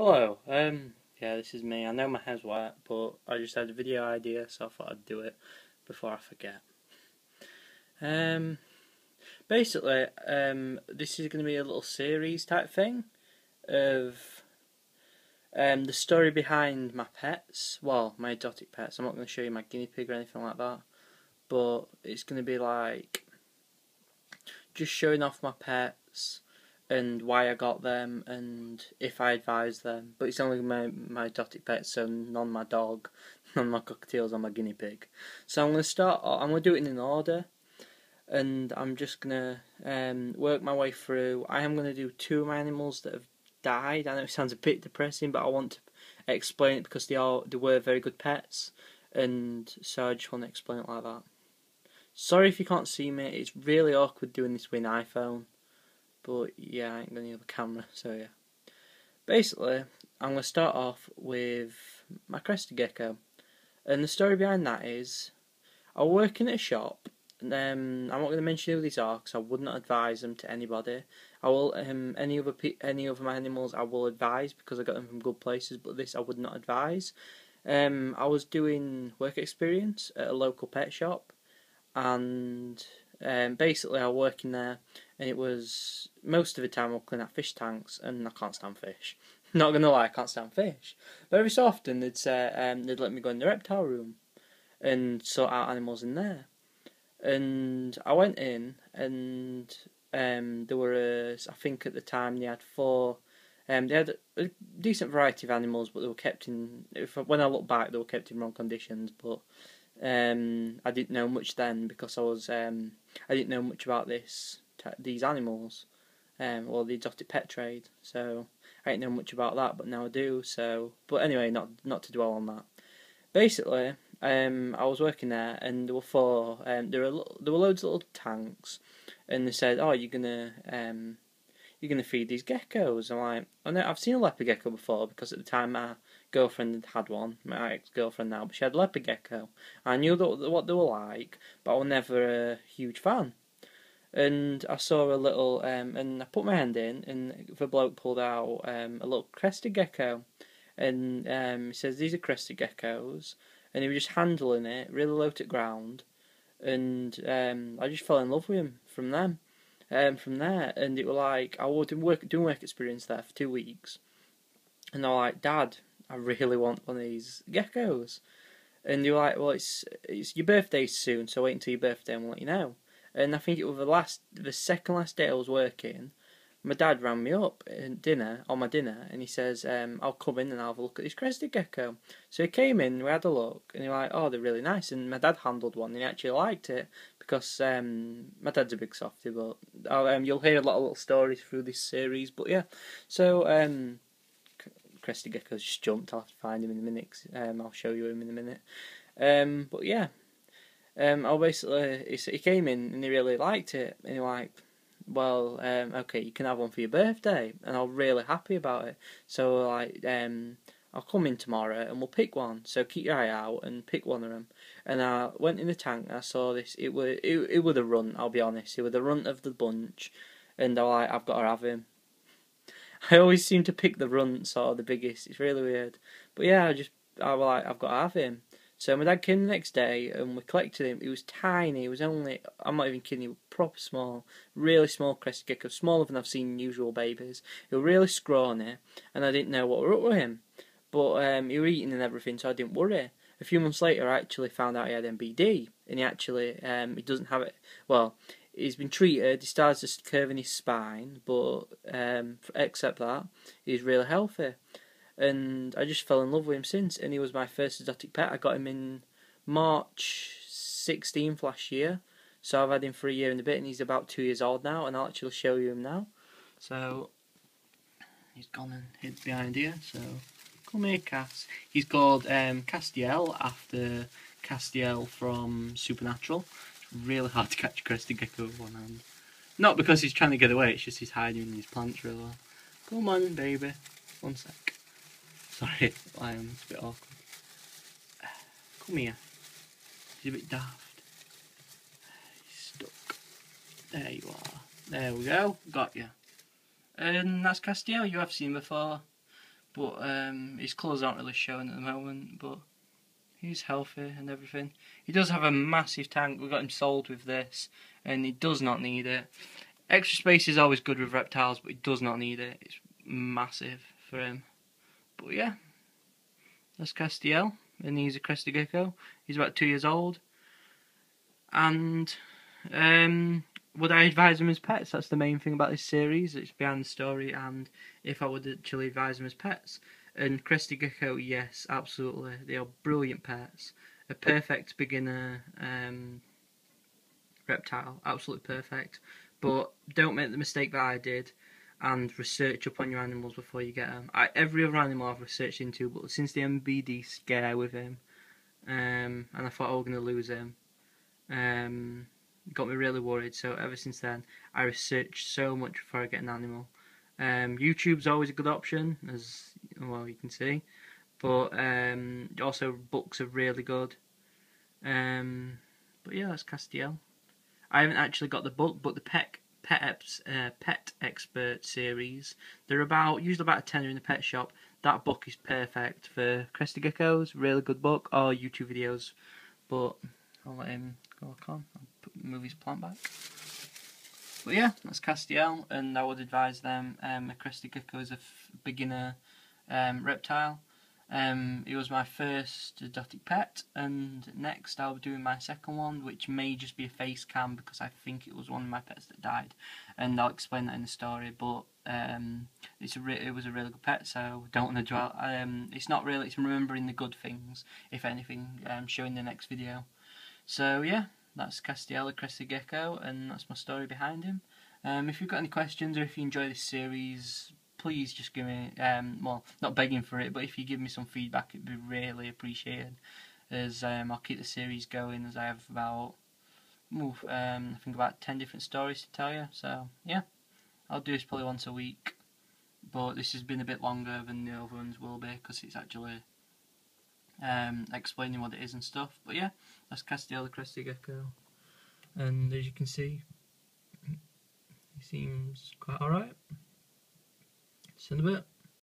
Hello, yeah, this is me. I know my hair's wet, but I just had a video idea, so I thought I'd do it before I forget. Um, Basically, this is going to be a little series type thing of the story behind my pets. Well, my exotic pets. I'm not going to show you my guinea pig or anything like that, but it's going to be like just showing off my pets and why I got them and if I advise them. But it's only my exotic pets, so none my dog, none my cockatiels or my guinea pig. So I'm going to do it in an order, and I'm just going to work my way through. I am going to do two of my animals that have died. I know it sounds a bit depressing, but I want to explain it because they were very good pets, and so I just want to explain it like that. Sorry if you can't see me, it's really awkward doing this with an iPhone. But yeah, I ain't got any other camera, so yeah. Basically, I'm going to start off with my crested gecko. And the story behind that is, I was working at a shop, and I'm not going to mention who these are because I would not advise them to anybody. I will any of my animals I will advise because I got them from good places, but this I would not advise. I was doing work experience at a local pet shop, and basically I was working there, and it was most of the time I was cleaning out fish tanks, and I can't stand fish. Not gonna lie, I can't stand fish. But every so often they'd say they'd let me go in the reptile room and sort out animals in there. And I went in, and there were I think at the time they had four. They had a decent variety of animals, but they were kept in. When I look back, they were kept in wrong conditions. But I didn't know much then because I didn't know much about these animals, or the exotic pet trade. So I didn't know much about that, but now I do. So, but anyway, not to dwell on that. Basically, I was working there, and there were loads of little tanks, and they said, "Oh, you're gonna feed these geckos." I'm like, "I know, I've seen a leopard gecko before because at the time my girlfriend had one, my ex-girlfriend now, but she had a leopard gecko. I knew what they were like, but I was never a huge fan." And I saw a little, and I put my hand in, and the bloke pulled out a little crested gecko, and he says these are crested geckos, and he was just handling it really low to ground, and I just fell in love with him from them. From there, and it was like I was doing work experience there for 2 weeks, and I was like, "Dad, I really want one of these geckos." And they were like, "Well, it's your birthday soon, so wait until your birthday and we'll let you know." And I think it was the second last day I was working. My dad rang me up on my dinner, and he says, "I'll come in and I'll have a look at this crested gecko." So he came in, we had a look, and he was like, "Oh, they're really nice." And my dad handled one, and he actually liked it because my dad's a big softie. But you'll hear a lot of little stories through this series. But yeah, so crested gecko's just jumped. I'll have to find him in a minute. I'll show you him in a minute. But yeah, I basically he came in and he really liked it, and he like, "Well, okay, you can have one for your birthday," and I was really happy about it. So like, I'll come in tomorrow and we'll pick one. So keep your eye out and pick one of them. And I went in the tank and I saw this. It was a runt. I'll be honest. It was the runt of the bunch, and I like, I've got to have him. I always seem to pick the runt, sort of the biggest. It's really weird. But yeah, I was like, I've got to have him. So my dad came the next day and we collected him. He was tiny. He was only, I'm not even kidding you, proper small. Really small crested gecko. Smaller than I've seen usual babies. He was really scrawny, and I didn't know what were up with him. But he was eating and everything, so I didn't worry. A few months later, I actually found out he had MBD, and he doesn't have it. Well, he's been treated. He starts just curving his spine, but except that, he's really healthy. And I just fell in love with him since. And he was my first exotic pet. I got him in March 16th last year, so I've had him for a year and a bit, and he's about 2 years old now. And I'll actually show you him now. So he's gone and hid behind here. So come here, Cass. He's called Castiel after Castiel from Supernatural. It's really hard to catch a crested gecko with one hand. Not because he's trying to get away, it's just he's hiding in his plants really well. Come on, baby. One sec. Sorry, it's a bit awkward. Come here. He's a bit daft. He's stuck. There you are. There we go. Got you. And that's Castiel. You have seen before. but his colours aren't really showing at the moment, but he's healthy and everything. He does have a massive tank. We got him sold with this, and he does not need it. Extra space is always good with reptiles, but he does not need it. It's massive for him. But yeah, that's Castiel, and he's a crested gecko. He's about 2 years old. And would I advise them as pets? That's the main thing about this series. It's behind the story, and if I would actually advise them as pets. And crested gecko, yes, absolutely. They are brilliant pets. A perfect beginner reptile, absolutely perfect. But don't make the mistake that I did and research up on your animals before you get them. Every other animal I've researched into, but since the MBD scare with him, and I thought I was going to lose him, got me really worried. So ever since then, I researched so much before I get an animal. YouTube's always a good option, as well you can see, but also books are really good. But yeah, that's Castiel. I haven't actually got the book, but the Pet Expert series, they're usually about a tenner in the pet shop. That book is perfect for crested geckos, really good book, or YouTube videos. But I'll let him go on. I'll move his plant back. But yeah, that's Castiel, and I would advise them. A crested gecko is a beginner reptile. It was my first exotic pet, and next I'll be doing my second one, which may just be a face cam because I think it was one of my pets that died, and I'll explain that in the story. But it was a really good pet, so don't want to dwell. It's not really. It's remembering the good things, if anything. Showing the next video. So yeah, that's Castiel, the crested gecko, and that's my story behind him. If you've got any questions or if you enjoy this series, please just give me, well, not begging for it, but if you give me some feedback, it'd be really appreciated, as I'll keep the series going, as I have about, I think about 10 different stories to tell you. So yeah, I'll do this probably once a week, but this has been a bit longer than the other ones will be, because it's actually explaining what it is and stuff. But yeah, that's Castiel, the crested gecko, and as you can see, he seems quite alright. See you in a bit.